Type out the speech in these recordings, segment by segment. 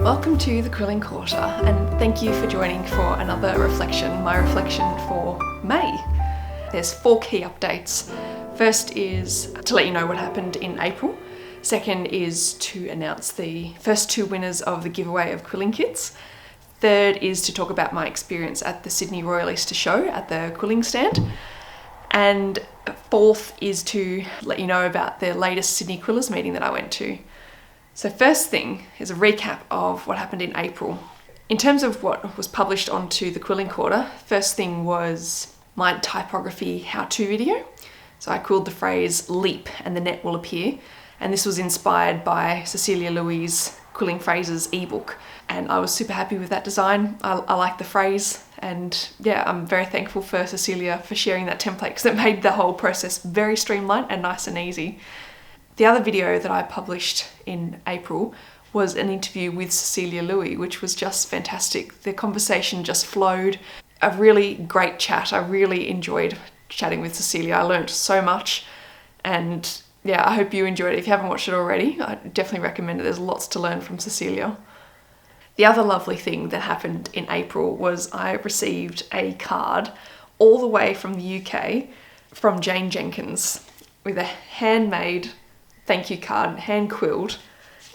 Welcome to the Quilling Quarter, and thank you for joining for another reflection, my reflection for May. There's 4 key updates. First is to let you know what happened in April. Second is to announce the first 2 winners of the giveaway of quilling kits. Third is to talk about my experience at the Sydney Royalista show at the quilling stand. And fourth is to let you know about the latest Sydney Quillers meeting that I went to. So first thing is a recap of what happened in April. In terms of what was published onto the Quilling Quarter, first thing was my typography how-to video. So I quilled the phrase leap and the net will appear. And this was inspired by Cecilia Louis' Quilling Phrases ebook. And I was super happy with that design. I like the phrase, and yeah, I'm very thankful for Cecilia for sharing that template because it made the whole process very streamlined and nice and easy. The other video that I published in April was an interview with Cecilia Louis, which was just fantastic. The conversation just flowed. A really great chat. I really enjoyed chatting with Cecilia. I learned so much, and yeah, I hope you enjoyed it. If you haven't watched it already, I definitely recommend it. There's lots to learn from Cecilia. The other lovely thing that happened in April was I received a card all the way from the UK from Jane Jenkins with a handmade thank you card, hand quilled,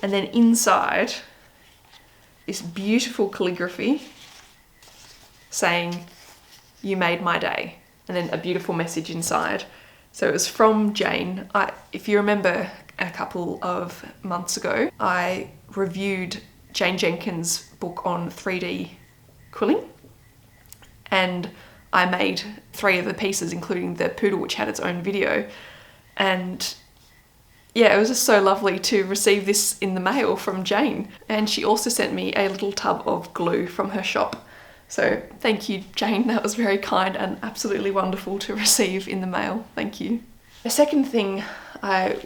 and then inside this beautiful calligraphy saying, "You made my day," and then a beautiful message inside. So it was from Jane. If you remember a couple of months ago, I reviewed Jane Jenkins' book on 3D quilling, and I made 3 of the pieces, including the poodle, which had its own video. And yeah, it was just so lovely to receive this in the mail from Jane. And she also sent me a little tub of glue from her shop. So thank you, Jane. That was very kind and absolutely wonderful to receive in the mail. Thank you. The second thing I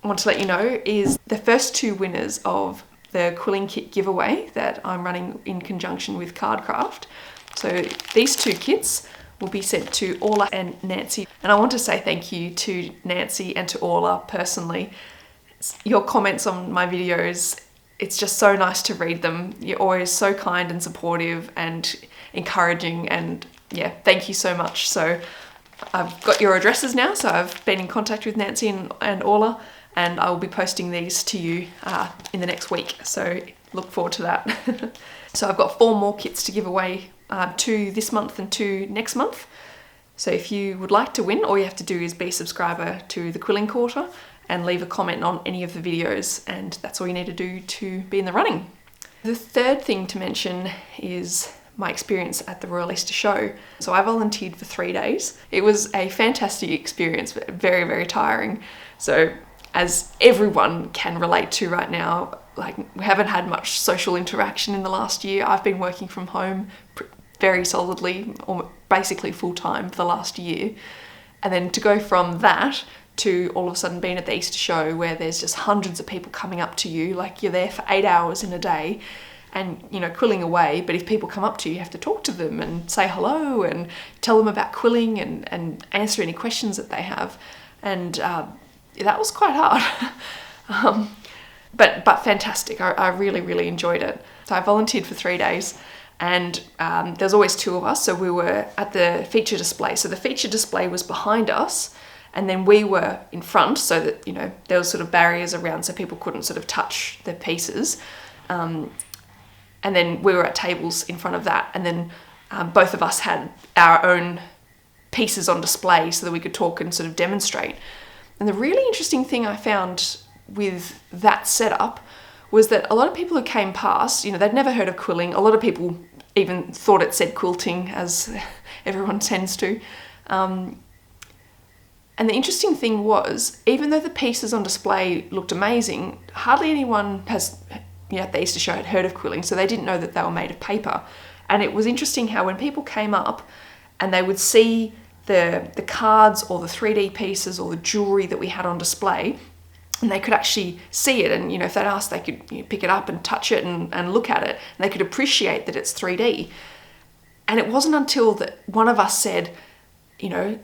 want to let you know is the first 2 winners of the quilling kit giveaway that I'm running in conjunction with Cardcraft. So these 2 kits will be sent to Orla and Nancy. And I want to say thank you to Nancy and to Orla personally. Your comments on my videos, it's just so nice to read them. You're always so kind and supportive and encouraging, and yeah, thank you so much. So I've got your addresses now, so I've been in contact with Nancy and Orla, and I will be posting these to you in the next week. So look forward to that. So I've got 4 more kits to give away, 2 this month and 2 next month. So if you would like to win, all you have to do is be a subscriber to the Quilling Quarter and leave a comment on any of the videos, and that's all you need to do to be in the running. The third thing to mention is my experience at the Royalista show. So I volunteered for 3 days. It was a fantastic experience, but very, very tiring. So as everyone can relate to right now, like, we haven't had much social interaction in the last year. I've been working from home very solidly, or basically full-time for the last year. And then to go from that to all of a sudden being at the Easter show where there's just hundreds of people coming up to you, like you're there for 8 hours in a day and, you know, quilling away. But if people come up to you, you have to talk to them and say hello and tell them about quilling and answer any questions that they have. And that was quite hard. But fantastic. I really, really enjoyed it. So I volunteered for 3 days, and there's always 2 of us. So we were at the feature display. So the feature display was behind us, and then we were in front, so that, you know, there was sort of barriers around so people couldn't sort of touch the pieces. And then we were at tables in front of that, and then both of us had our own pieces on display so that we could talk and sort of demonstrate. And the really interesting thing I found with that setup was that a lot of people who came past, you know, they'd never heard of quilling. A lot of people even thought it said quilting, as everyone tends to. And the interesting thing was, even though the pieces on display looked amazing, hardly anyone has, you know, at the Easter show had heard of quilling, so they didn't know that they were made of paper. And it was interesting how when people came up and they would see the cards or the 3D pieces or the jewellery that we had on display, and they could actually see it, and, you know, if they'd asked, they could, you know, pick it up and touch it and look at it, and they could appreciate that it's 3D. And it wasn't until that one of us said, you know,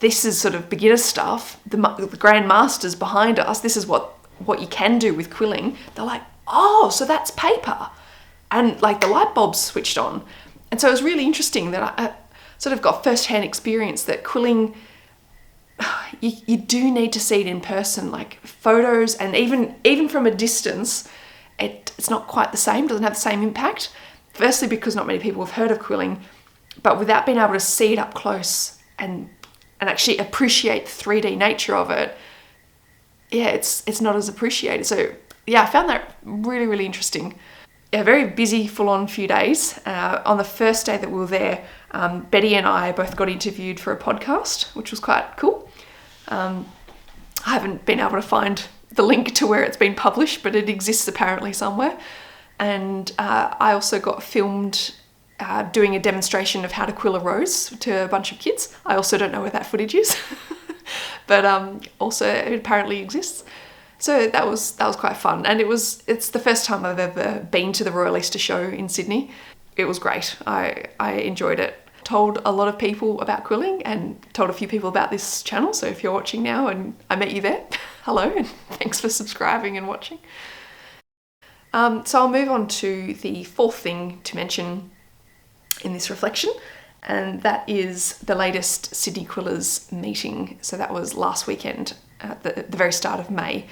this is sort of beginner stuff, the Grand Masters behind us, this is what what you can do with quilling, they're like, oh, so that's paper. And like the light bulbs switched on. And so it was really interesting that I sort of got first-hand experience that quilling, you do need to see it in person, like photos, and even from a distance, it's not quite the same, doesn't have the same impact. Firstly, because not many people have heard of quilling, but without being able to see it up close and actually appreciate the 3D nature of it, yeah, it's not as appreciated. So yeah, I found that really, really interesting. Yeah, very busy, full-on few days. On the first day that we were there, Betty and I both got interviewed for a podcast, which was quite cool. I haven't been able to find the link to where it's been published, but it exists apparently somewhere. And I also got filmed doing a demonstration of how to quill a rose to a bunch of kids. I also don't know where that footage is, but also it apparently exists. So that was quite fun, and it's the first time I've ever been to the Royal Easter Show in Sydney. It was great. I enjoyed it. Told a lot of people about quilling and told a few people about this channel. So if you're watching now and I met you there, hello, and thanks for subscribing and watching. So I'll move on to the fourth thing to mention in this reflection, and that is the latest Sydney Quillers meeting. So that was last weekend at the very start of May,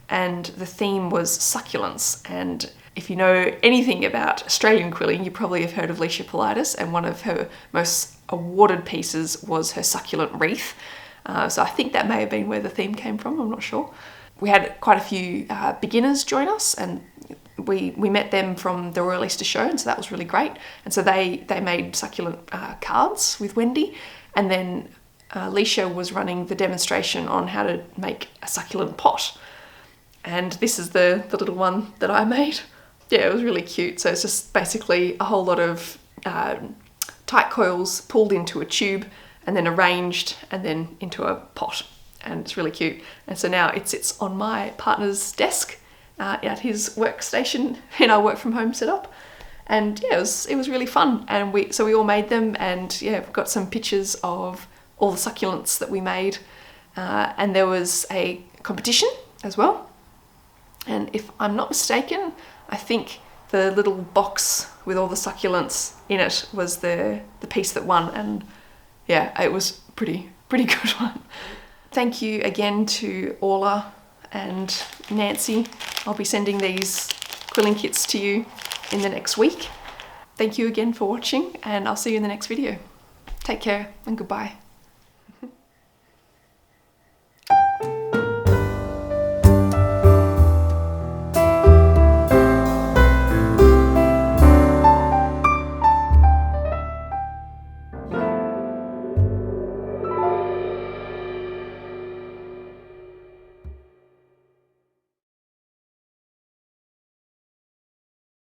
and the theme was succulents. And if you know anything about Australian quilling, you probably have heard of Leisha Politis, and one of her most awarded pieces was her succulent wreath. So I think that may have been where the theme came from, I'm not sure. We had quite a few beginners join us, and we met them from the Royal Easter Show, and so that was really great. And so they made succulent cards with Wendy, and then Leisha was running the demonstration on how to make a succulent pot. And this is the little one that I made. Yeah, it was really cute. So it's just basically a whole lot of tight coils pulled into a tube and then arranged and then into a pot. And it's really cute. And so now it sits on my partner's desk at his workstation in our work from home setup. And yeah, it was really fun. And we all made them, and yeah, we've got some pictures of all the succulents that we made. And there was a competition as well. And if I'm not mistaken, I think the little box with all the succulents in it was the piece that won. And yeah, it was pretty good one. Thank you again to Orla and Nancy. I'll be sending these quilling kits to you in the next week. Thank you again for watching, and I'll see you in the next video. Take care and goodbye.